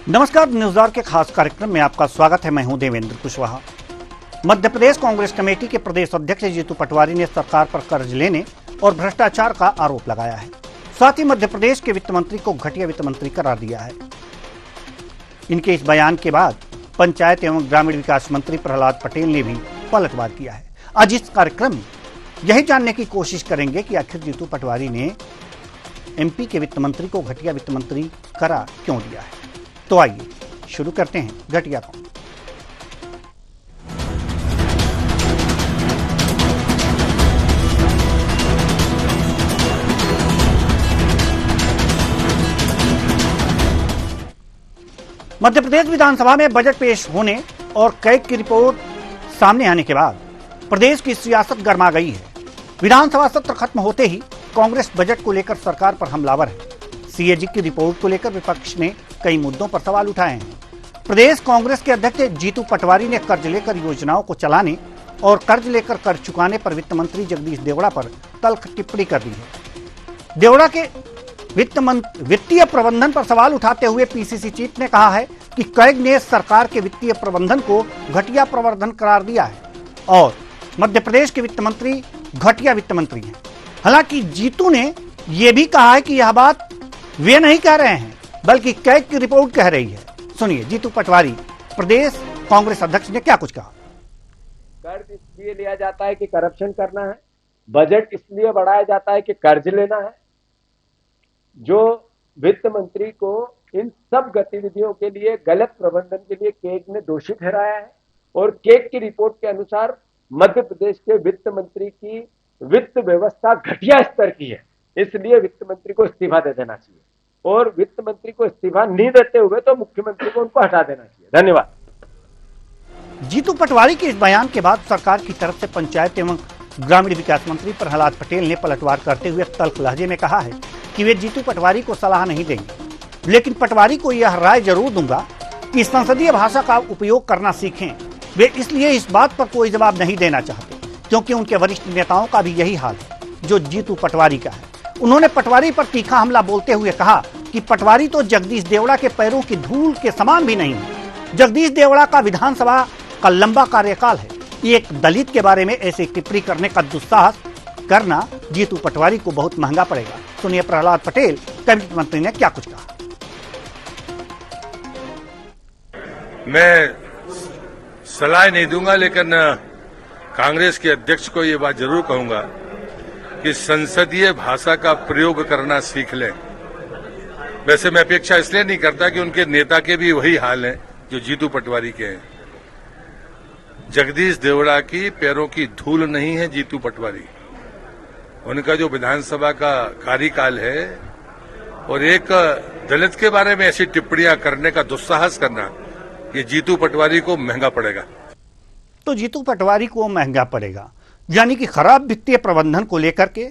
नमस्कार, न्यूज़ के खास कार्यक्रम में आपका स्वागत है। मैं हूं देवेंद्र कुशवाहा। मध्य प्रदेश कांग्रेस कमेटी के प्रदेश अध्यक्ष जीतू पटवारी ने सरकार पर कर्ज लेने और भ्रष्टाचार का आरोप लगाया है। साथ ही मध्य प्रदेश के वित्त मंत्री को घटिया वित्त मंत्री करार दिया है। इनके इस बयान के बाद पंचायत एवं ग्रामीण विकास मंत्री प्रहलाद पटेल ने भी पलटवार किया है। आज इस कार्यक्रम में यही जानने की कोशिश करेंगे कि आखिर जीतू पटवारी ने एमपी के वित्त मंत्री को घटिया वित्त मंत्री करार क्यों दिया है। तो आइए शुरू करते हैं घटिया कौन। मध्य प्रदेश विधानसभा में बजट पेश होने और कैग की रिपोर्ट सामने आने के बाद प्रदेश की सियासत गर्मा गई है। विधानसभा सत्र खत्म होते ही कांग्रेस बजट को लेकर सरकार पर हमलावर है। सीएजी की रिपोर्ट को लेकर विपक्ष ने कई मुद्दों पर सवाल उठाए हैं। प्रदेश कांग्रेस के अध्यक्ष जीतू पटवारी ने कर्ज लेकर योजनाओं को चलाने और कर्ज लेकर कर चुकाने पर वित्त मंत्री जगदीश देवड़ा पर तल्ख टिप्पणी कर दी है। देवड़ा के वित्तीय प्रबंधन पर सवाल उठाते हुए पीसीसी चीफ ने कहा है कि कैग ने सरकार के वित्तीय प्रबंधन को घटिया प्रवर्धन करार दिया है और मध्य प्रदेश के वित्त मंत्री घटिया वित्त मंत्री हैं। हालांकि जीतू ने यह भी कहा है कि यह बात वे नहीं कह रहे हैं बल्कि कैग की रिपोर्ट कह रही है। सुनिए जीतू पटवारी प्रदेश कांग्रेस अध्यक्ष ने क्या कुछ कहा। कर्ज इसलिए लिया जाता है कि करप्शन करना है, बजट इसलिए बढ़ाया जाता है कि कर्ज लेना है। जो वित्त मंत्री को इन सब गतिविधियों के लिए, गलत प्रबंधन के लिए कैग ने दोषी ठहराया है और कैग की रिपोर्ट के अनुसार मध्य प्रदेश के वित्त मंत्री की वित्त व्यवस्था घटिया स्तर की है। इसलिए वित्त मंत्री को इस्तीफा दे देना चाहिए और वित्त मंत्री को इस्तीफा नहीं देते हुए तो मुख्यमंत्री को उनको हटा देना चाहिए। धन्यवाद। जीतू पटवारी के इस बयान के बाद सरकार की तरफ से पंचायत एवं ग्रामीण विकास मंत्री प्रहलाद पटेल ने पलटवार करते हुए तल्ख लहजे में कहा है कि वे जीतू पटवारी को सलाह नहीं देंगे, लेकिन पटवारी को यह राय जरूर दूंगा कि संसदीय भाषा का उपयोग करना सीखें। वे इसलिए इस बात पर कोई जवाब नहीं देना चाहते क्योंकि उनके वरिष्ठ नेताओं का भी यही हाल है जो जीतू पटवारी का है। उन्होंने पटवारी पर तीखा हमला बोलते हुए कहा कि पटवारी तो जगदीश देवड़ा के पैरों की धूल के समान भी नहीं है। जगदीश देवड़ा का विधानसभा का लंबा कार्यकाल है। एक दलित के बारे में ऐसी टिप्पणी करने का दुस्साहस करना जीतू पटवारी को बहुत महंगा पड़ेगा। सुनिए प्रहलाद पटेल कैबिनेट मंत्री ने क्या कुछ कहा। मैं सलाह नहीं दूंगा, लेकिन कांग्रेस के अध्यक्ष को ये बात जरूर कहूंगा कि संसदीय भाषा का प्रयोग करना सीख लें। वैसे मैं अपेक्षा इसलिए नहीं करता कि उनके नेता के भी वही हाल है जो जीतू पटवारी के हैं। जगदीश देवड़ा की पैरों की धूल नहीं है जीतू पटवारी। उनका जो विधानसभा का कार्यकाल है और एक दलित के बारे में ऐसी टिप्पणियां करने का दुस्साहस करना, ये जीतू पटवारी को महंगा पड़ेगा। तो जीतू पटवारी को महंगा पड़ेगा, यानी कि खराब वित्तीय प्रबंधन को लेकर के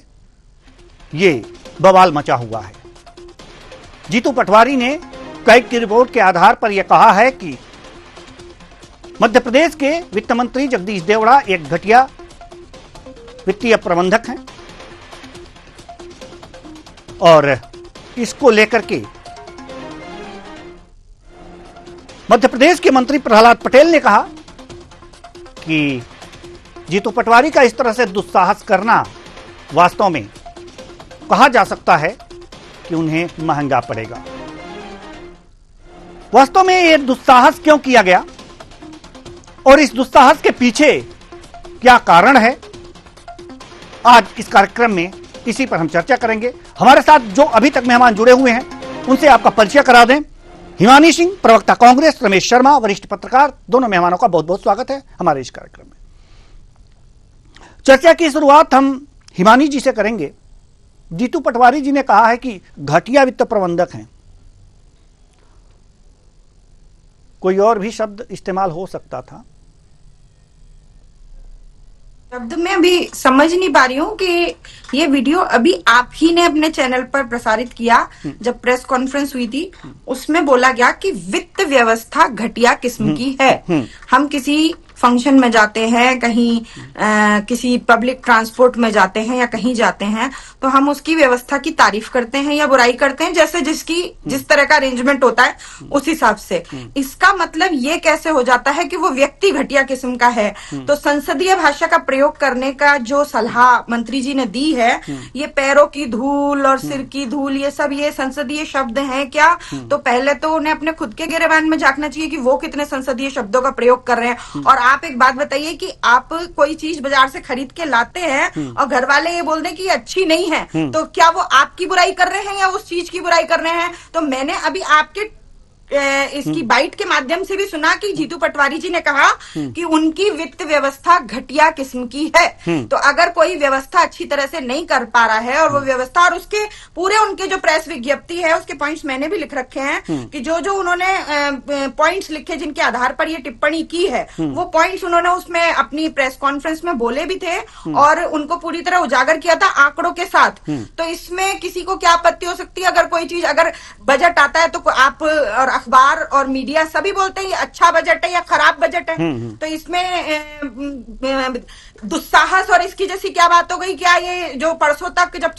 ये बवाल मचा हुआ है। जीतू पटवारी ने कैग की रिपोर्ट के आधार पर यह कहा है कि मध्य प्रदेश के वित्त मंत्री जगदीश देवड़ा एक घटिया वित्तीय प्रबंधक हैं और इसको लेकर के मध्य प्रदेश के मंत्री प्रहलाद पटेल ने कहा कि जीतू पटवारी का इस तरह से दुस्साहस करना वास्तव में कहा जा सकता है कि उन्हें महंगा पड़ेगा। वास्तव में यह दुस्साहस क्यों किया गया और इस दुस्साहस के पीछे क्या कारण है, आज इस कार्यक्रम में इसी पर हम चर्चा करेंगे। हमारे साथ जो अभी तक मेहमान जुड़े हुए हैं उनसे आपका परिचय करा दें। हिमानी सिंह, प्रवक्ता कांग्रेस, रमेश शर्मा, वरिष्ठ पत्रकार, दोनों मेहमानों का बहुत बहुत स्वागत है हमारे इस कार्यक्रम में। चर्चा की शुरुआत हम हिमानी जी से करेंगे। जीतू पटवारी जी ने कहा है कि घटिया वित्त प्रबंधक हैं। कोई और भी शब्द इस्तेमाल हो सकता था। शब्द में अभी समझ नहीं पा रही हूँ कि ये वीडियो अभी आप ही ने अपने चैनल पर प्रसारित किया। जब प्रेस कॉन्फ्रेंस हुई थी उसमें बोला गया कि वित्त व्यवस्था घटिया किस्म की है। हम किसी फंक्शन में जाते हैं, कहीं किसी पब्लिक ट्रांसपोर्ट में जाते हैं या कहीं जाते हैं, तो हम उसकी व्यवस्था की तारीफ करते हैं या बुराई करते हैं, जैसे जिस तरह का अरेंजमेंट होता है उस हिसाब से। इसका मतलब ये कैसे हो जाता है कि वो व्यक्ति घटिया किस्म का है। तो संसदीय भाषा का प्रयोग करने का जो सलाह मंत्री जी ने दी है, ये पैरों की धूल और सिर की धूल, ये सब ये संसदीय शब्द हैं क्या? तो पहले तो उन्हें अपने खुद के गिरेबान में झांकना चाहिए कि वो कितने संसदीय शब्दों का प्रयोग कर रहे हैं। और आप एक बात बताइए कि आप कोई चीज बाजार से खरीद के लाते हैं और घर वाले ये बोल दें कि अच्छी नहीं है, तो क्या वो आपकी बुराई कर रहे हैं या उस चीज की बुराई कर रहे हैं? तो मैंने अभी आपके इसकी बाइट के माध्यम से भी सुना कि जीतू पटवारी जी ने कहा कि उनकी वित्त व्यवस्था घटिया किस्म की है। तो अगर कोई व्यवस्था अच्छी तरह से नहीं कर पा रहा है और वो व्यवस्था और उसके पूरे उनके जो प्रेस विज्ञप्ति है उसके पॉइंट्स मैंने भी लिख रखे हैं कि जो उन्होंने पॉइंट्स लिखे जिनके आधार पर ये टिप्पणी की है, वो पॉइंट्स उन्होंने उसमें अपनी प्रेस कॉन्फ्रेंस में बोले भी थे और उनको पूरी तरह उजागर किया था आंकड़ों के साथ। तो इसमें किसी को क्या आपत्ति हो सकती है? अगर कोई चीज, अगर बजट आता है तो आप और अखबार और मीडिया सभी बोलते हैं ये अच्छा बजट है या खराब बजट है, तो इसमें दुस्साहस और इसकी जैसी क्या बात हो गई? क्या ये जो परसों तक जब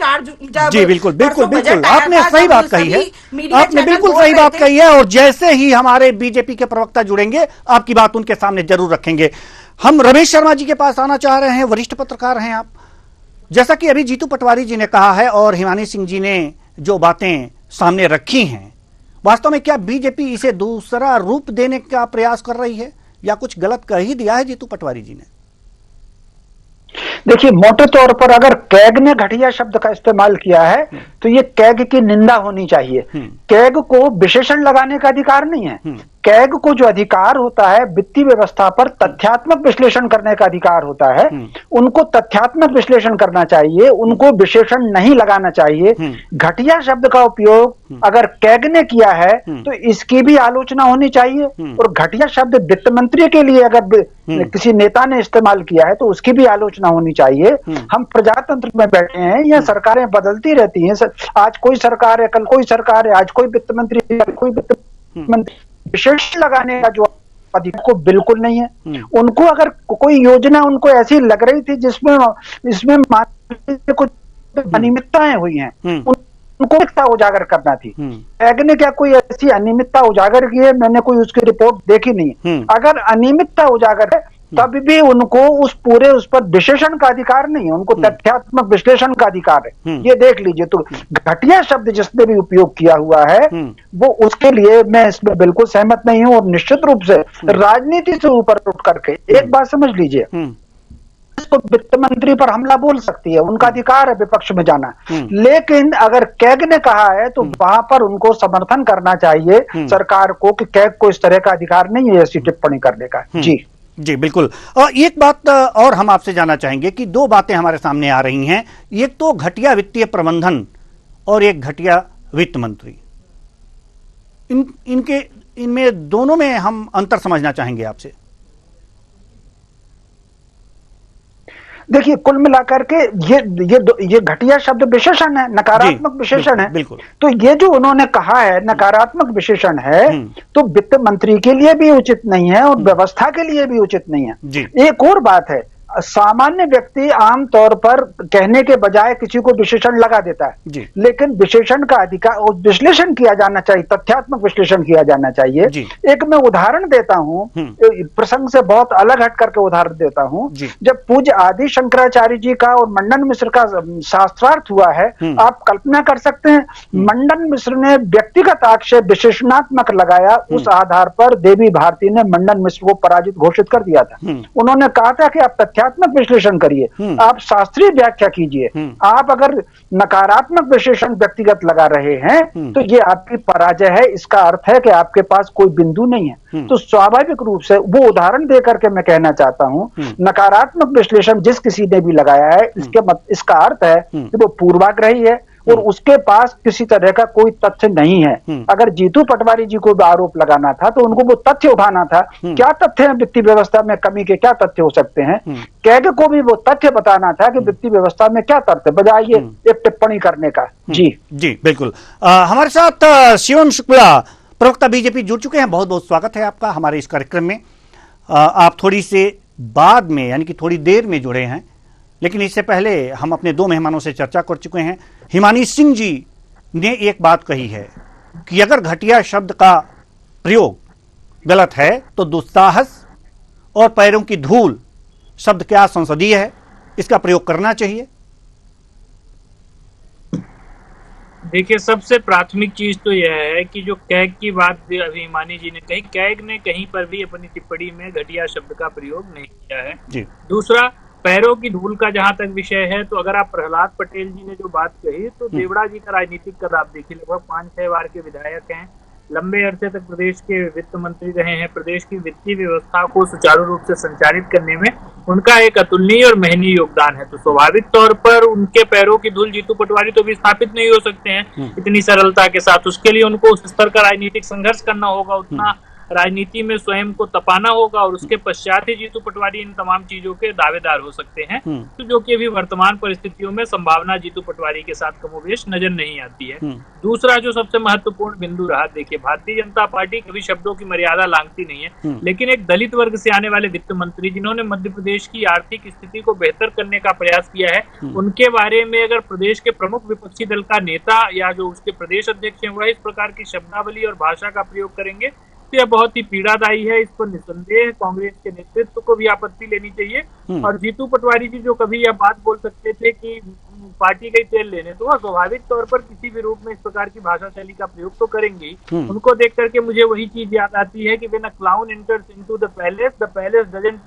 जी बिल्कुल बिल्कुल बिल्कुल, आपने था, सही बात कही है, आपने बिल्कुल सही बात कही है। और जैसे ही हमारे बीजेपी के प्रवक्ता जुड़ेंगे आपकी बात उनके सामने जरूर रखेंगे। हम रमेश शर्मा जी के पास आना चाह रहे हैं, वरिष्ठ पत्रकार हैं आप। जैसा कि अभी जीतू पटवारी जी ने कहा है और हिमानी सिंह जी ने जो बातें सामने रखी हैं, वास्तव में क्या बीजेपी इसे दूसरा रूप देने का प्रयास कर रही है या कुछ गलत कह ही दिया है जीतू पटवारी जी ने? देखिए, मोटे तौर पर अगर कैग ने घटिया शब्द का इस्तेमाल किया है तो ये कैग की निंदा होनी चाहिए। कैग को विशेषण लगाने का अधिकार नहीं है। कैग को जो अधिकार होता है वित्तीय व्यवस्था पर तथ्यात्मक विश्लेषण करने का अधिकार होता है। उनको तथ्यात्मक विश्लेषण करना चाहिए, उनको विशेषण नहीं लगाना चाहिए। घटिया शब्द का उपयोग अगर कैग ने किया है तो इसकी भी आलोचना होनी चाहिए। और घटिया शब्द वित्त मंत्री के लिए अगर किसी नेता ने इस्तेमाल किया है तो उसकी भी आलोचना होनी चाहिए। हम प्रजातंत्र में बैठे हैं, यह सरकारें बदलती रहती हैं। आज कोई सरकार है, कल कोई सरकार है, आज कोई वित्त मंत्री, कोई वित्त मंत्री। विशेष लगाने का जो अधिकार को बिल्कुल नहीं है। उनको अगर कोई योजना उनको ऐसी लग रही थी जिसमें कुछ अनियमितताएं हुई हैं, उनको उजागर करना थी। कैग ने क्या कोई ऐसी अनियमितता उजागर की है? मैंने कोई उसकी रिपोर्ट देखी नहीं। अगर अनियमितता उजागर है तब भी उनको उस पर विशेषण का अधिकार नहीं है, उनको तथ्यात्मक विश्लेषण का अधिकार है। ये देख लीजिए। तो घटिया शब्द जिसने भी उपयोग किया हुआ है वो उसके लिए मैं इसमें बिल्कुल सहमत नहीं हूं। और निश्चित रूप से राजनीति से ऊपर उठ करके एक बात समझ लीजिए, तो वित्त मंत्री पर हमला बोल सकती है, उनका अधिकार है विपक्ष में जाना। लेकिन अगर कैग ने कहा है तो वहां पर उनको समर्थन करना चाहिए सरकार को कि कैग को इस तरह का अधिकार नहीं है ऐसी टिप्पणी करने का। जी बिल्कुल। और एक बात और हम आपसे जानना चाहेंगे कि दो बातें हमारे सामने आ रही हैं, एक तो घटिया वित्तीय प्रबंधन और एक घटिया वित्त मंत्री। इनमें दोनों में हम अंतर समझना चाहेंगे आपसे। देखिए, कुल मिलाकर के ये घटिया शब्द विशेषण है, नकारात्मक विशेषण है। तो ये जो उन्होंने कहा है नकारात्मक विशेषण है तो वित्त मंत्री के लिए भी उचित नहीं है और व्यवस्था के लिए भी उचित नहीं है। एक और बात है, सामान्य व्यक्ति आमतौर पर कहने के बजाय किसी को विशेषण लगा देता है, लेकिन विशेषण का अधिकार विश्लेषण किया जाना चाहिए, तथ्यात्मक विश्लेषण किया जाना चाहिए। एक मैं उदाहरण देता हूं, प्रसंग से बहुत अलग हट करके उदाहरण देता हूं। जब पूज्य आदि शंकराचार्य जी का और मंडन मिश्र का शास्त्रार्थ हुआ है, आप कल्पना कर सकते हैं मंडन मिश्र ने व्यक्तिगत आक्षेप विशेषणात्मक लगाया, उस आधार पर देवी भारती ने मंडन मिश्र को पराजित घोषित कर दिया था। उन्होंने कहा था कि आप तथ्यात्मक विश्लेषण करिए, आप शास्त्रीय व्याख्या कीजिए। आप अगर नकारात्मक विशेषण व्यक्तिगत लगा रहे हैं तो ये आपकी पराजय है, इसका अर्थ है कि आपके पास कोई बिंदु नहीं है। तो स्वाभाविक रूप से वो उदाहरण देकर के मैं कहना चाहता हूं, नकारात्मक विश्लेषण जिस किसी ने भी लगाया है इसका अर्थ है कि वो पूर्वाग्रही है और उसके पास किसी तरह का कोई तथ्य नहीं है। अगर जीतू पटवारी जी को भी आरोप लगाना था तो उनको वो तथ्य उठाना था, क्या तथ्य है वित्तीय व्यवस्था में कमी के, क्या तथ्य हो सकते हैं। कैग को भी वो तथ्य बताना था कि वित्तीय व्यवस्था में क्या तथ्य, बजाय ये एक टिप्पणी करने का। जी बिल्कुल। हमारे साथ शिवम शुक्ला प्रवक्ता बीजेपी जुड़ चुके हैं। बहुत बहुत स्वागत है आपका हमारे इस कार्यक्रम में। आप थोड़ी से बाद में यानी कि थोड़ी देर में जुड़े हैं, लेकिन इससे पहले हम अपने दो मेहमानों से चर्चा कर चुके हैं। हिमानी सिंह जी ने एक बात कही है कि अगर घटिया शब्द का प्रयोग गलत है तो दुस्साहस और पैरों की धूल शब्द क्या संसदीय है, इसका प्रयोग करना चाहिए। देखिए, सबसे प्राथमिक चीज तो यह है कि जो कैग की बात अभी हिमानी जी ने कही, कैग ने कहीं पर भी अपनी टिप्पणी में घटिया शब्द का प्रयोग नहीं किया है जी। दूसरा, पैरों की धूल का जहां तक विषय है, तो अगर आप प्रहलाद पटेल जी ने जो बात कही, तो देवड़ा जी का राजनीतिक कद आप देखिए, लगभग 5-6 बार के विधायक हैं, लंबे अरसे तक प्रदेश के वित्त मंत्री रहे हैं, प्रदेश की वित्तीय व्यवस्था को सुचारू रूप से संचालित करने में उनका एक अतुलनीय और महनीय योगदान है। तो स्वाभाविक तौर पर उनके पैरों की धूल जीतू पटवारी तो भी स्थापित नहीं हो सकते हैं इतनी सरलता के साथ। उसके लिए उनको उस स्तर का राजनीतिक संघर्ष करना होगा, उतना राजनीति में स्वयं को तपाना होगा, और उसके पश्चात ही जीतू पटवारी इन तमाम चीजों के दावेदार हो सकते हैं, तो जो कि अभी वर्तमान परिस्थितियों में संभावना जीतू पटवारी के साथ कमोबेश नजर नहीं आती है। दूसरा जो सबसे महत्वपूर्ण बिंदु रहा, देखिए, भारतीय जनता पार्टी कभी शब्दों की मर्यादा लांघती नहीं है, लेकिन एक दलित वर्ग से आने वाले वित्त मंत्री जिन्होंने मध्य प्रदेश की आर्थिक स्थिति को बेहतर करने का प्रयास किया है, उनके बारे में अगर प्रदेश के प्रमुख विपक्षी दल का नेता या जो उसके प्रदेश अध्यक्ष हैं वह इस प्रकार की शब्दावली और भाषा का प्रयोग करेंगे तो यह बहुत ही पीड़ादायी है। इस पर निसंदेह कांग्रेस के नेतृत्व को भी आपत्ति लेनी चाहिए। और जीतू पटवारी जी जो कभी यह बात बोल सकते थे कि पार्टी गई तेल लेने, तो वह स्वाभाविक तौर पर किसी भी रूप में इस प्रकार की भाषा शैली का प्रयोग तो करेंगे। उनको देख करके मुझे वही चीज याद आती है कि when a clown enters into the palace doesn't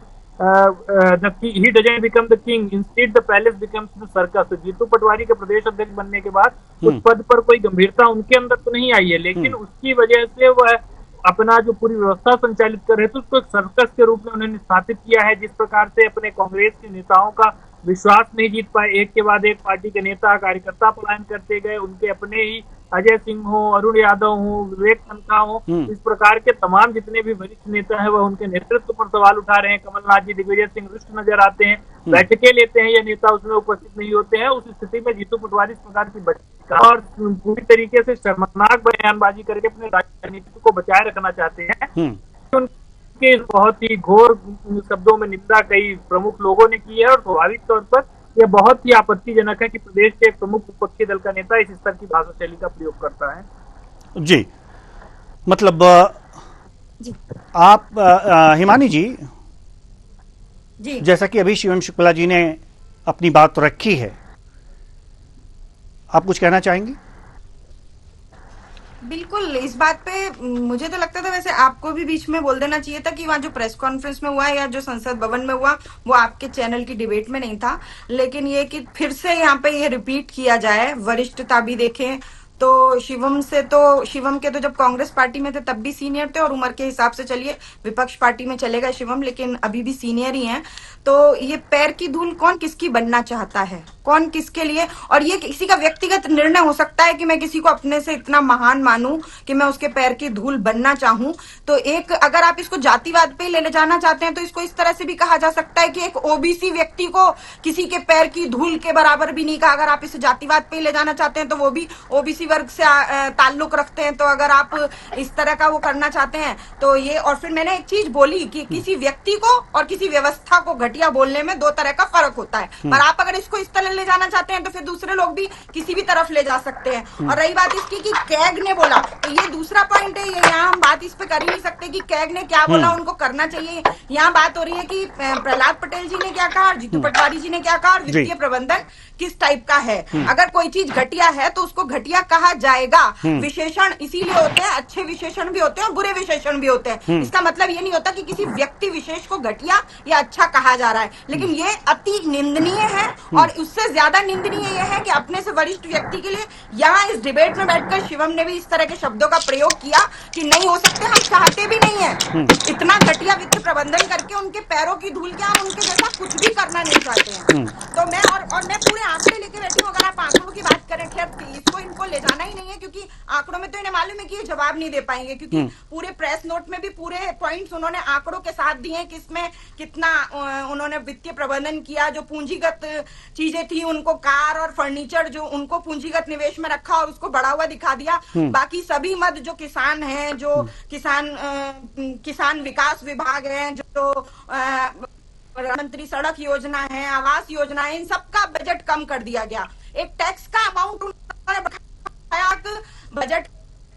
he doesn't become the king, instead the palace becomes the circus। तो जीतू पटवारी के प्रदेश अध्यक्ष बनने के बाद उस पद पर कोई गंभीरता उनके अंदर तो नहीं आई है, लेकिन उसकी वजह से वह अपना जो पूरी व्यवस्था संचालित कर रहे थे उसको एक सर्कस के रूप में उन्होंने स्थापित किया है। जिस प्रकार से अपने कांग्रेस के नेताओं का विश्वास नहीं जीत पाए, एक के बाद एक पार्टी के नेता कार्यकर्ता पलायन करते गए, उनके अपने ही अजय सिंह हो, अरुण यादव हो, विवेक तनखा हो, इस प्रकार के तमाम जितने भी वरिष्ठ नेता हैं वह उनके नेतृत्व पर सवाल उठा रहे हैं। कमलनाथ जी, दिग्विजय सिंह रुष्ट नजर आते हैं, बैठकें लेते हैं, ये नेता उसमें उपस्थित नहीं होते हैं। उस स्थिति में जीतू पटवारी इस प्रकार की और पूरी तरीके से शर्मनाक बयानबाजी करके अपने राजनीति को बचाए रखना चाहते हैं। उनके बहुत ही घोर शब्दों में निंदा कई प्रमुख लोगों ने की है, और स्वाभाविक तौर पर यह बहुत ही आपत्तिजनक है कि प्रदेश के एक प्रमुख विपक्षी दल का नेता इस स्तर की भाषा शैली का प्रयोग करता है। जी, मतलब जी। आप हिमानी जी, जी, जैसा कि अभी शिवम शुक्ला जी ने अपनी बात रखी है, आप कुछ कहना चाहेंगी? बिल्कुल, इस बात पे मुझे तो लगता था, वैसे आपको भी बीच में बोल देना चाहिए था कि वहाँ जो प्रेस कॉन्फ्रेंस में हुआ या जो संसद भवन में हुआ वो आपके चैनल की डिबेट में नहीं था, लेकिन ये कि फिर से यहाँ पे ये रिपीट किया जाए, वरिष्ठता भी देखें तो शिवम के तो जब कांग्रेस पार्टी में थे तब भी सीनियर थे, और उम्र के हिसाब से चलिए विपक्ष पार्टी में चले गए शिवम, लेकिन अभी भी सीनियर ही हैं। तो ये पैर की धूल कौन किसकी बनना चाहता है, कौन किसके लिए, और ये किसी का व्यक्तिगत निर्णय हो सकता है कि मैं किसी को अपने से इतना महान मानूं कि मैं उसके पैर की धूल बनना चाहूं। तो एक अगर आप इसको जातिवाद पे ले जाना चाहते हैं तो इसको इस तरह से भी कहा जा सकता है कि एक ओबीसी व्यक्ति को किसी के पैर की धूल के बराबर भी नहीं कहा। अगर आप इसे जातिवाद पे ले जाना चाहते हैं तो वो भी ओबीसी वर्ग से ताल्लुक रखते हैं। तो अगर आप इस तरह का वो करना चाहते हैं तो ये, और फिर मैंने एक चीज बोली कि किसी व्यक्ति को और किसी व्यवस्था को घटिया बोलने में दो तरह का फर्क होता है, पर आप अगर इसको इस तरह ले जाना चाहते हैं तो फिर दूसरे लोग भी किसी भी तरफ ले जा सकते हैं। और रही बात इसकी कि कैग ने बोला, तो ये दूसरा पॉइंट है, ये यहाँ हम बात इस पे कर ही नहीं सकते कि कैग ने क्या बोला, उनको करना चाहिए। यहाँ बात हो रही है कि प्रहलाद पटेल जी ने क्या कहा, जीतू पटवारी जी ने क्या कहा, और वित्तीय प्रबंधन किस टाइप का है। अगर कोई चीज घटिया है तो उसको घटिया कहा जाएगा। विशेषण इसीलिए होते हैं, अच्छे विशेषण भी होते हैं और बुरे विशेषण भी होते हैं। इसका मतलब ये नहीं होता कि किसी व्यक्ति विशेष को घटिया या अच्छा कहा जा रहा है, लेकिन ये अति निंदनीय है। और उससे ज्यादा निंदनीय यह है कि अपने से वरिष्ठ व्यक्ति के लिए यहाँ इस डिबेट में बैठकर शिवम ने भी इस तरह के शब्दों का प्रयोग किया कि नहीं हो सकते, हम चाहते भी नहीं है इतना घटिया वित्त प्रबंधन करके उनके पैरों की धूल के हम उनके जैसा कुछ भी करना नहीं चाहते हैं। तो मैं और मैं पूरे आंकड़े लेके बैठी हूँ। अगर आप आंकड़ों की बात करें, खैर इसको इनको ले जाना ही नहीं है क्योंकि आंकड़ों में तो इन्हें मालूम है कि ये जवाब नहीं दे पाएंगे, क्योंकि पूरे प्रेस नोट में भी पूरे पॉइंट्स उन्होंने आंकड़ों के साथ दिए हैं कि इसमें कितना उन्होंने वित्तीय प्रबंधन किया। जो पूंजीगत चीजें थी उनको कार और फर्नीचर जो उनको पूंजीगत निवेश में रखा और उसको बढ़ा हुआ दिखा दिया। बाकी सभी मद जो किसान हैं, जो किसान विकास विभाग है, जो जो प्रधानमंत्री सड़क योजना है, आवास योजना है, इन सबका बजट कम कर दिया गया। एक टैक्स का अमाउंट उन्होंने बढ़ाया। बजट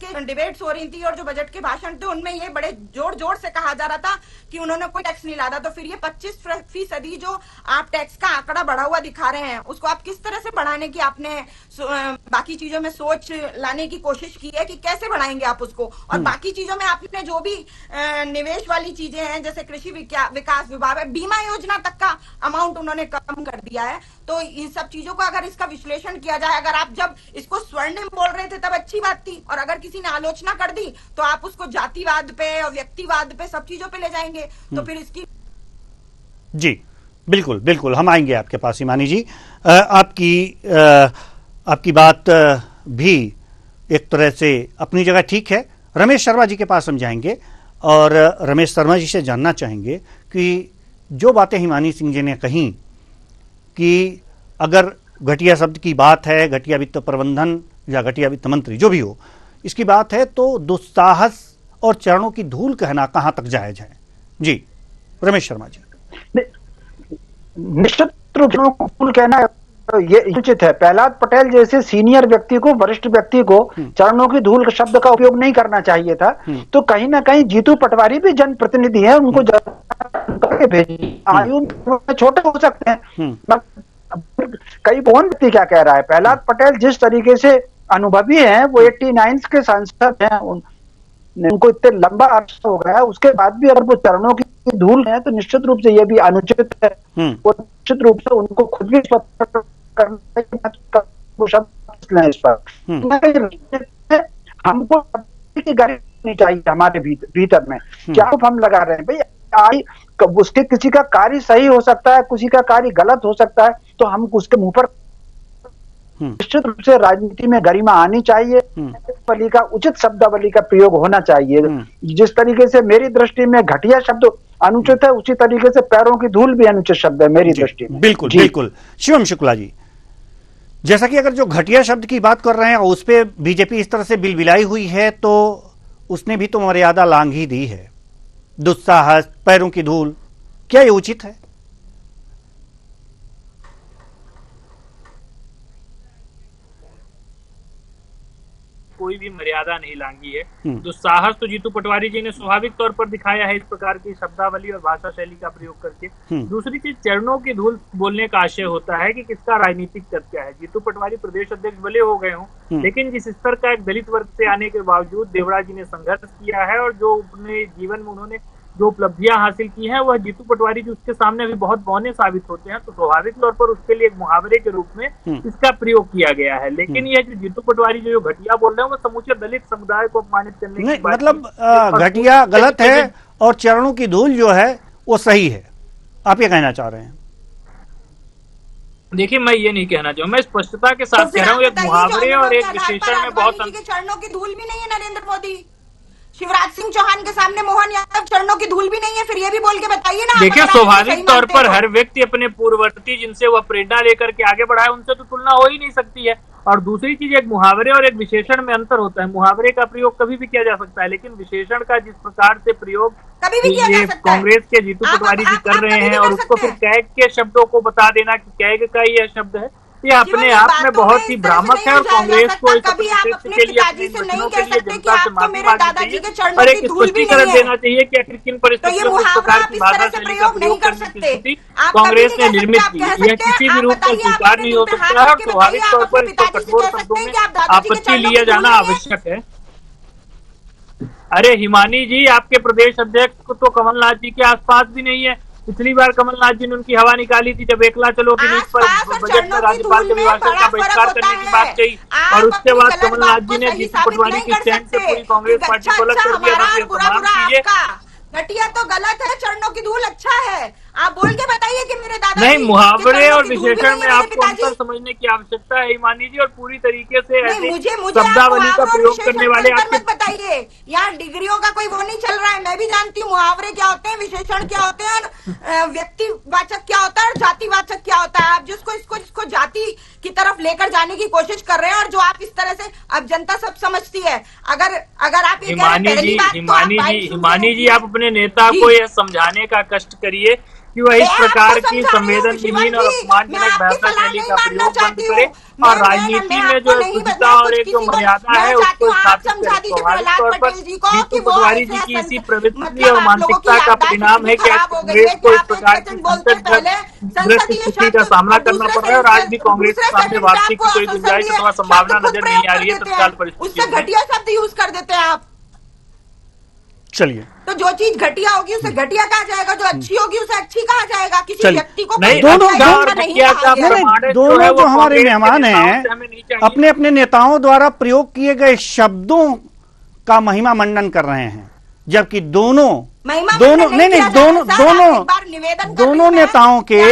के डिबेट्स हो रही थी और जो बजट के भाषण थे उनमें ये बड़े जोर जोर से कहा जा रहा था कि उन्होंने कोई टैक्स नहीं लादा। तो फिर ये 25% जो आप टैक्स का आंकड़ा बढ़ा हुआ दिखा रहे हैं, उसको आप किस तरह से बढ़ाने की आपने बाकी चीजों में सोच लाने की कोशिश की है कि कैसे बढ़ाएंगे आप उसको? और बाकी चीजों में आपने जो भी निवेश वाली चीजें हैं, जैसे कृषि विकास विभाग है, बीमा योजना तक का अमाउंट उन्होंने कम कर दिया है। तो इन सब चीजों का अगर इसका विश्लेषण किया जाए, अगर आप जब इसको स्वर्णिम बोल रहे थे तब अच्छी बात थी, और अगर किसी ने आलोचना कर दी तो आप उसको जातिवाद पे और व्यक्तिवाद पे सब चीजों पे ले जाएंगे, तो फिर इसकी। जी बिल्कुल बिल्कुल, हम आएंगे आपके पास हिमानी जी। आपकी बात भी एक तरह से अपनी जगह ठीक है। रमेश शर्मा जी के पास हम जाएंगे और रमेश शर्मा जी से जानना चाहेंगे कि जो बातें हिमानी सिंह जी ने कही कि अगर घटिया शब्द की बात है, घटिया वित्त प्रबंधन या घटिया वित्त मंत्री जो भी हो, इसकी बात है, तो दुस्साहस और चरणों की धूल कहना कहां तक जायज है? जी रमेश शर्मा जी। निश्चित रूप से धूल कहना ये उचित है। प्रहलाद पटेल जैसे सीनियर व्यक्ति को, वरिष्ठ व्यक्ति को चरणों की धूल शब्द का उपयोग नहीं करना चाहिए था। तो कहीं ना कहीं जीतू पटवारी भी जनप्रतिनिधि है, उनको भेजिए। आयु में छोटे हो सकते हैं, कई कौन व्यक्ति क्या कह रहा है। प्रहलाद पटेल जिस तरीके से अनुभवी हैं, वो 89 के सांसद हैं, उनको इतने लंबा अर्सा हो गया, उसके बाद भी अगर वो चरणों की धूल है तो निश्चित रूप से ये भी अनुचित है। वो निश्चित रूप से उनको खुद भी स्पष्ट करना इस पर हमको की गाड़ी नहीं चाहिए हमारे भीतर में। क्या हम लगा रहे हैं भाई, उसके किसी का कार्य सही हो सकता है, किसी का कार्य गलत हो सकता है, तो हम उसके मुंह पर निश्चित रूप से राजनीति में गरिमा आनी चाहिए। शब्दावली का, उचित शब्दावली का प्रयोग होना चाहिए। जिस तरीके से मेरी दृष्टि में घटिया शब्द अनुचित है, उसी तरीके से पैरों की धूल भी अनुचित शब्द है मेरी दृष्टि में। बिल्कुल बिल्कुल। शिवम शुक्ला जी, जैसा कि अगर जो घटिया शब्द की बात कर रहे हैं उस पर बीजेपी इस तरह से बिलबिलाई हुई है, तो उसने भी तो मर्यादा लांघ ही दी है। दुस्साहस, पैरों की धूल, क्या ये उचित है? कोई भी मर्यादा नहीं लांघी है। दुस्साहस तो जीतू पटवारी जी ने स्वाभाविक तौर पर दिखाया है इस प्रकार की शब्दावली और भाषा शैली का प्रयोग करके। दूसरी चीज, चरणों की धूल बोलने का आशय होता है कि किसका राजनीतिक तर्क क्या है। जीतू पटवारी प्रदेश अध्यक्ष भले हो गए हों, लेकिन जिस स्तर का एक दलित वर्ग से आने के बावजूद देवड़ा जी ने संघर्ष किया है और जो अपने जीवन में उन्होंने जो उपलब्धियां हासिल की हैं, वह जीतू पटवारी जी उसके सामने भी बहुत बौने साबित होते हैं। तो स्वाभाविक तौर पर उसके लिए एक मुहावरे के रूप में इसका प्रयोग किया गया है। लेकिन यह जो जीतू पटवारी जो घटिया बोल रहे हैं, वो समूचे दलित समुदाय को अपमानित करने की बात, मतलब घटिया गलत है और चरणों की धूल जो है वो सही है, आप ये कहना चाह रहे हैं? देखिए, मैं ये नहीं कहना चाहूँ, मैं स्पष्टता के साथ कह रहा हूँ, एक मुहावरे और एक विशेषण में बहुत चरणों की धूल भी नहीं है नरेंद्र मोदी, शिवराज सिंह चौहान के सामने मोहन यादव चरणों की धूल भी नहीं है, फिर ये भी बोल के बताइए ना। देखिए, स्वाभाविक तौर पर हर व्यक्ति अपने पूर्ववर्ती जिनसे वह प्रेरणा लेकर के आगे बढ़ा है, उनसे तो तुलना हो ही नहीं सकती है। और दूसरी चीज, एक मुहावरे और एक विशेषण में अंतर होता है। मुहावरे का प्रयोग कभी भी किया जा सकता है, लेकिन विशेषण का जिस प्रकार से प्रयोग कभी भी किया जा सकता है, कांग्रेस के जीतू पटवारी जी कर रहे हैं, और उसको फिर कैग के शब्दों को बता देना कि कैग का यह शब्द है, ये अपने आप में बहुत ही भ्रामक है। और कांग्रेस को कभी आप अपने पिताजी से नहीं कह सकते कि आपको मेरे दादाजी के चरणों और की एक धूल भी स्पष्टीकरण नहीं है। देना चाहिए कि आखिर किन परिस्थितियों में इस प्रकार की भाषा शैली का प्रयोग करने की स्थिति कांग्रेस ने निर्मित की, यह किसी भी रूप में स्वीकार नहीं हो सकता है। और स्वाभाविक तौर पर इसको कठोर शब्दों में आपत्ति लिया जाना आवश्यक है। अरे हिमानी जी, आपके प्रदेश अध्यक्ष तो कमलनाथ जी के आसपास भी नहीं है। पिछली बार कमलनाथ जी ने उनकी हवा निकाली थी जब एकला चलो की नीति पर बजट में राज्यपाल के अभिभाषण का बहिष्कार करने की बात कही, और उसके बाद कमलनाथ जी ने जीतू पटवारी की स्टैंड से पूरी कांग्रेस पार्टी को अलग कर दिया था। घटिया तो गलत है, चरणों की धूल अच्छा है। आप बोल के बताइए कि मेरे दादा नहीं, मुहावरे और विशेषण में आपको अंतर समझने की आवश्यकता है हिमानी जी, और पूरी तरीके से नहीं, ऐसे मुझे शब्दावली का आप प्रयोग करने वाले आपके मत बताइए। यहाँ डिग्रियों का कोई वो नहीं चल रहा है। मैं भी जानती हूँ मुहावरे क्या होते हैं, विशेषण क्या होते हैं, और व्यक्तिवाचक क्या होता है और जातिवाचक क्या होता है। आप जिसको जाति की तरफ लेकर जाने की कोशिश कर रहे हैं, और जो आप इस तरह से, अब जनता सब समझती है। अगर आप ये कह रहे हैं पहली बात, तो हिमानी जी, आप अपने नेता को यह समझाने का कष्ट करिए कि वह इस प्रकार की संवेदनहीन और अपमानजनक भाषा शैली का प्रयोग बंद करे, और राजनीति में जो शुद्धता और एक जो मर्यादा है उसको स्थापित करे। स्वाभाविक तौर पर जीतू पटवारी जी की इसी प्रवृत्ति और मानसिकता का परिणाम है कि आज कांग्रेस को इस प्रकार की संकटग्रस्त स्थिति का सामना करना पड़ रहा है, और आज भी कांग्रेस के सामने वापसी की कोई गुंजाइश अथवा संभावना नजर नहीं आ रही है तत्काल परिस्थिति। उससे घटिया शब्द यूज कर देते हैं आप। चलिए, तो जो चीज घटिया होगी उसे घटिया कहा जाएगा, जो अच्छी होगी उसे अच्छी कहा जाएगा। किसी व्यक्ति को नहीं, दोनों जो जो हमारे मेहमान हैं अपने अपने नेताओं द्वारा प्रयोग किए गए शब्दों का महिमा मंडन कर रहे हैं, जबकि दोनों नेताओं के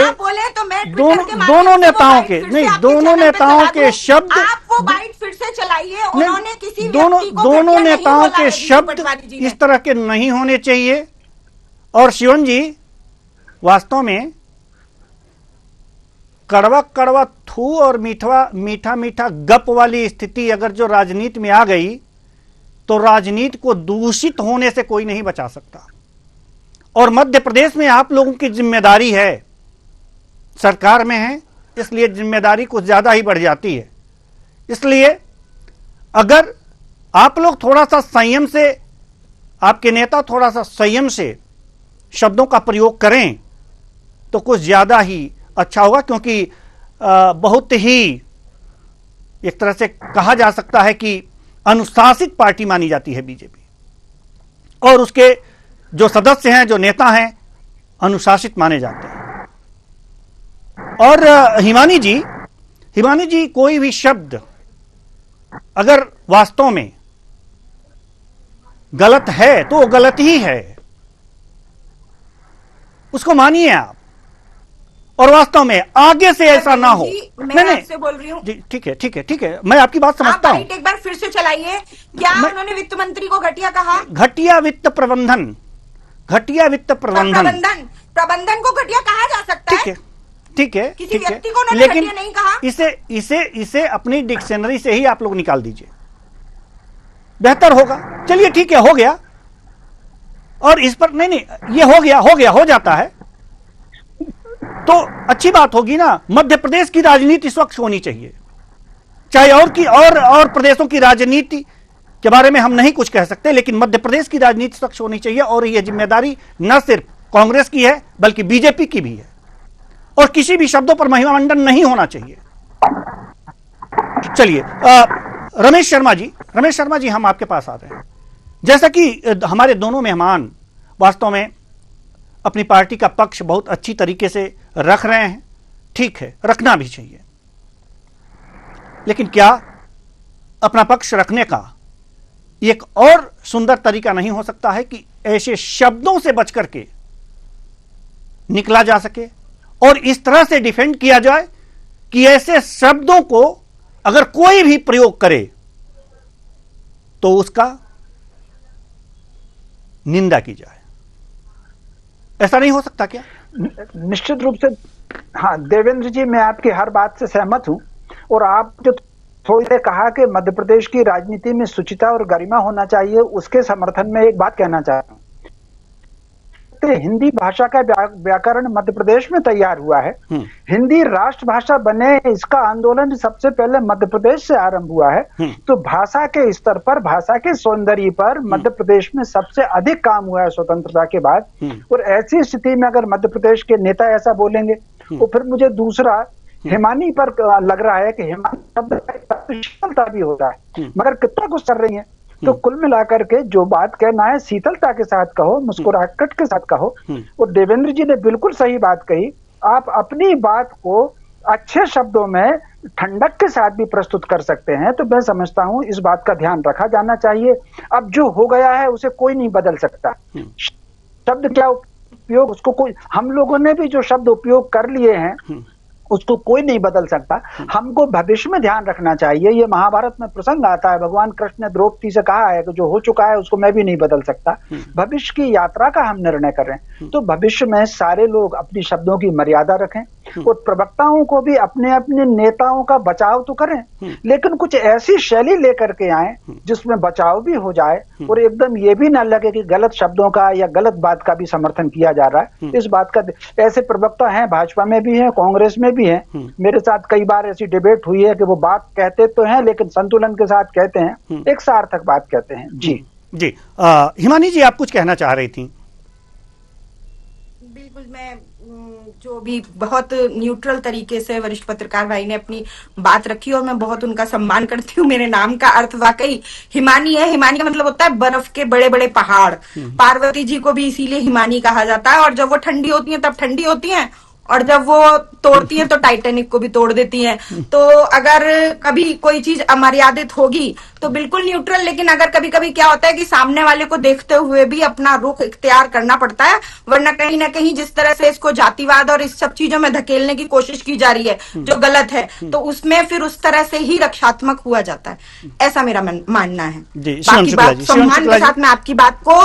दोनों नेताओं के शब्द, आप वो बाइट फिर से चलाइए। उन्होंने किसी दोनों नेताओं के शब्द इस तरह के नहीं होने चाहिए। और शिवन जी, वास्तव में कड़वा कड़वा थू और मीठा मीठा गप वाली स्थिति अगर जो राजनीति में आ गई, तो राजनीति को दूषित होने से कोई नहीं बचा सकता। और मध्य प्रदेश में आप लोगों की जिम्मेदारी है, सरकार में है, इसलिए जिम्मेदारी कुछ ज्यादा ही बढ़ जाती है। इसलिए अगर आप लोग थोड़ा सा संयम से, आपके नेता थोड़ा सा संयम से शब्दों का प्रयोग करें तो कुछ ज्यादा ही अच्छा होगा, क्योंकि बहुत ही एक तरह से कहा जा सकता है कि अनुशासित पार्टी मानी जाती है बीजेपी, और उसके जो सदस्य हैं, जो नेता हैं, अनुशासित माने जाते हैं। और हिमानी जी, कोई भी शब्द अगर वास्तव में गलत है तो वो गलत ही है, उसको मानिए आप, और वास्तव में आगे से ऐसा ना हो। मैं आपसे बोल रही हूँ जी, ठीक है, मैं आपकी बात समझता हूँ। एक बार फिर से चलाइए। क्या उन्होंने वित्त मंत्री को घटिया कहा? घटिया वित्त प्रबंधन प्रबंधन को घटिया कहा जा सकता है? ठीक है, किसी व्यक्ति को उन्होंने घटिया नहीं कहा। इसे अपनी डिक्शनरी से ही आप लोग निकाल दीजिए, बेहतर होगा। चलिए ठीक है, हो गया। और इस पर नहीं, ये हो जाता है तो अच्छी बात होगी ना। मध्य प्रदेश की राजनीति स्वच्छ होनी चाहिए, चाहे और प्रदेशों की राजनीति के बारे में हम नहीं कुछ कह सकते, लेकिन मध्य प्रदेश की राजनीति स्वच्छ होनी चाहिए। और यह जिम्मेदारी न सिर्फ कांग्रेस की है बल्कि बीजेपी की भी है, और किसी भी शब्दों पर महिमा मंडन नहीं होना चाहिए। चलिए, रमेश शर्मा जी, हम आपके पास आ रहे हैं। जैसा कि हमारे दोनों मेहमान वास्तव में अपनी पार्टी का पक्ष बहुत अच्छी तरीके से रख रहे हैं, ठीक है, रखना भी चाहिए, लेकिन क्या अपना पक्ष रखने का एक और सुंदर तरीका नहीं हो सकता है कि ऐसे शब्दों से बच करके निकला जा सके और इस तरह से डिफेंड किया जाए कि ऐसे शब्दों को अगर कोई भी प्रयोग करे तो उसका निंदा की जाए? ऐसा नहीं हो सकता क्या? निश्चित रूप से हाँ देवेंद्र जी, मैं आपकी हर बात से सहमत हूं। और आप जो थोड़ी देर कहा कि मध्य प्रदेश की राजनीति में शुचिता और गरिमा होना चाहिए, उसके समर्थन में एक बात कहना चाहता हूं। हिंदी भाषा का व्याकरण मध्य प्रदेश में तैयार हुआ है। हिंदी राष्ट्रभाषा बने, इसका आंदोलन सबसे पहले मध्य प्रदेश से आरंभ हुआ है। तो भाषा के स्तर पर, भाषा के सौंदर्य पर मध्य प्रदेश में सबसे अधिक काम हुआ है स्वतंत्रता के बाद। और ऐसी स्थिति में अगर मध्य प्रदेश के नेता ऐसा बोलेंगे तो फिर मुझे दूसरा हिमानी पर लग रहा है कि हिमानी शब्द शीतलता भी होता है, मगर कितना कुछ कर रही है। तो कुल मिलाकर के जो बात कहना है, शीतलता के साथ कहो, मुस्कुराहट के साथ कहो। और देवेंद्र जी ने बिल्कुल सही बात कही। आप अपनी बात को अच्छे शब्दों में ठंडक के साथ भी प्रस्तुत कर सकते हैं। तो मैं समझता हूं इस बात का ध्यान रखा जाना चाहिए। अब जो हो गया है उसे कोई नहीं बदल सकता। शब्द क्या उपयोग उसको कोई, हम लोगों ने भी जो शब्द उपयोग कर लिए हैं उसको कोई नहीं बदल सकता। हमको भविष्य में ध्यान रखना चाहिए। ये महाभारत में प्रसंग आता है, भगवान कृष्ण ने द्रौपदी से कहा है कि जो हो चुका है उसको मैं भी नहीं बदल सकता। भविष्य की यात्रा का हम निर्णय कर रहे हैं, तो भविष्य में सारे लोग अपनी शब्दों की मर्यादा रखें और प्रवक्ताओं को भी अपने अपने नेताओं का बचाव तो करें, लेकिन कुछ ऐसी शैली लेकर के आए जिसमें बचाव भी हो जाए और एकदम ये भी ना लगे कि गलत शब्दों का या गलत बात का भी समर्थन किया जा रहा है। इस बात का, ऐसे प्रवक्ता हैं, भाजपा में भी हैं, कांग्रेस में भी हैं। मेरे साथ कई बार ऐसी डिबेट हुई है कि वो बात कहते तो हैं लेकिन संतुलन के साथ कहते हैं, एक सार्थक बात कहते हैं। जी जी, हिमानी जी आप कुछ कहना चाह रही थी? बिल्कुल, मैं जो भी बहुत न्यूट्रल तरीके से वरिष्ठ पत्रकार भाई ने अपनी बात रखी और मैं बहुत उनका सम्मान करती हूँ। मेरे नाम का अर्थ वाकई हिमानी है। हिमानी का मतलब होता है बर्फ के बड़े बड़े पहाड़। पार्वती जी को भी इसीलिए हिमानी कहा जाता है, और जब वो ठंडी होती है तब ठंडी होती है, और जब वो तोड़ती हैं तो टाइटैनिक को भी तोड़ देती हैं। तो अगर कभी कोई चीज अमर्यादित होगी तो बिल्कुल न्यूट्रल, लेकिन अगर कभी कभी क्या होता है कि सामने वाले को देखते हुए भी अपना रुख इख्तियार करना पड़ता है, वरना कहीं ना कहीं जिस तरह से इसको जातिवाद और इस सब चीजों में धकेलने की कोशिश की जा रही है जो गलत है, तो उसमें फिर उस तरह से ही रक्षात्मक हुआ जाता है, ऐसा मेरा मानना है। बाकी बात सम्मान के साथ मैं आपकी बात को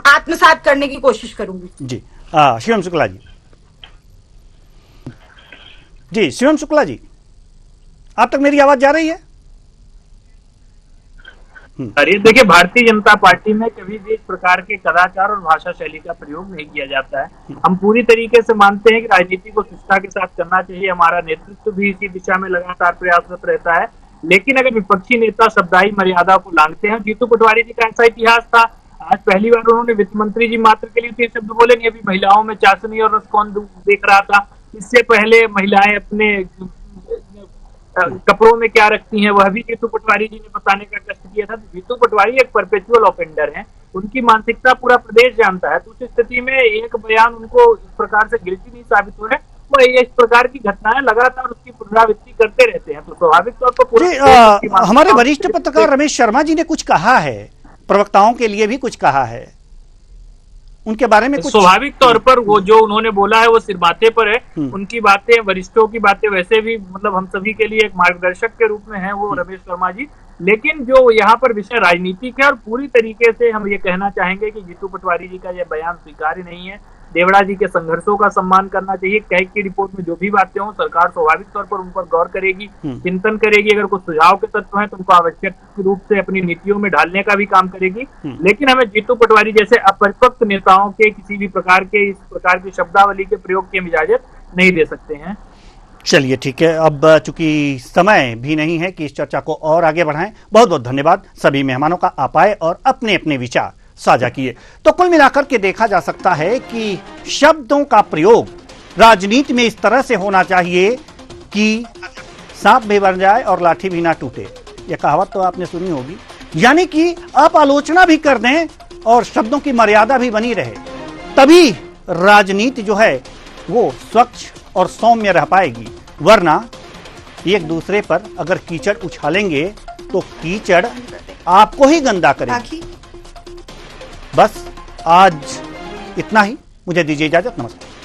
आत्मसात करने की कोशिश करूंगी। जी, शिवम शुक्ला जी। जी शिवम शुक्ला जी, आप तक मेरी आवाज जा रही है? अरे देखिए, भारतीय जनता पार्टी में कभी भी इस प्रकार के कदाचार और भाषा शैली का प्रयोग नहीं किया जाता है। हम पूरी तरीके से मानते हैं कि राजनीति को शिष्टा के साथ करना चाहिए। हमारा नेतृत्व भी इसी दिशा में लगातार प्रयासरत रहता है। लेकिन अगर विपक्षी नेता शब्दाई मर्यादा को लांघते हैं, जीतू पटवारी जी का ऐसा इतिहास था। आज पहली बार उन्होंने वित्त मंत्री जी मात्र के लिए 3 शब्द बोले नहीं। अभी महिलाओं में चाशनी और रस कौन देख रहा था। इससे पहले महिलाएं अपने कपड़ों में क्या रखती हैं वह भी जीतू पटवारी जी ने बताने का कष्ट किया था। जीतू पटवारी एक परपेचुअल ऑफेंडर हैं, उनकी मानसिकता पूरा प्रदेश जानता है। तो उस स्थिति में एक बयान उनको इस प्रकार से गिल्टी नहीं साबित हो रहे, वो इस प्रकार की घटनाएं लगातार उसकी पुनरावृत्ति करते रहते हैं। तो स्वाभाविक तौर पर हमारे वरिष्ठ पत्रकार रमेश शर्मा जी ने कुछ कहा है, प्रवक्ताओं के लिए भी कुछ कहा है, उनके बारे में कुछ? स्वाभाविक तौर पर वो जो उन्होंने बोला है वो सिर्फ बातें पर है। उनकी बातें, वरिष्ठों की बातें वैसे भी मतलब हम सभी के लिए एक मार्गदर्शक के रूप में है वो रमेश शर्मा जी। लेकिन जो यहाँ पर विषय राजनीतिक है और पूरी तरीके से हम ये कहना चाहेंगे कि जीतू पटवारी जी का यह बयान स्वीकार्य नहीं है। देवड़ा जी के संघर्षों का सम्मान करना चाहिए। कैग की रिपोर्ट में जो भी बातें हों, सरकार स्वाभाविक तौर पर उन पर गौर करेगी, चिंतन करेगी। अगर कुछ सुझाव के तत्व हैं तो उनको आवश्यक रूप से अपनी नीतियों में ढालने का भी काम करेगी। लेकिन हमें जीतू पटवारी जैसे अपरिपक्व नेताओं के किसी भी प्रकार के इस प्रकार की शब्दावली के प्रयोग की हम इजाजत नहीं दे सकते हैं। चलिए ठीक है, अब चूंकि समय भी नहीं है कि इस चर्चा को और आगे बढ़ाएं। बहुत बहुत धन्यवाद सभी मेहमानों का, आप आए और अपने अपने विचार साझा किए। तो कुल मिलाकर के देखा जा सकता है कि शब्दों का प्रयोग राजनीति में इस तरह से होना चाहिए कि सांप भी बन जाए और लाठी भी ना टूटे। यह कहावत तो आपने सुनी होगी। यानी कि आप आलोचना भी कर दें और शब्दों की मर्यादा भी बनी रहे, तभी राजनीति जो है वो स्वच्छ और सौम्य रह पाएगी। वरना एक दूसरे पर अगर कीचड़ उछालेंगे तो कीचड़ आपको ही गंदा करेगी। बस आज इतना ही, मुझे दीजिए इजाजत, नमस्कार।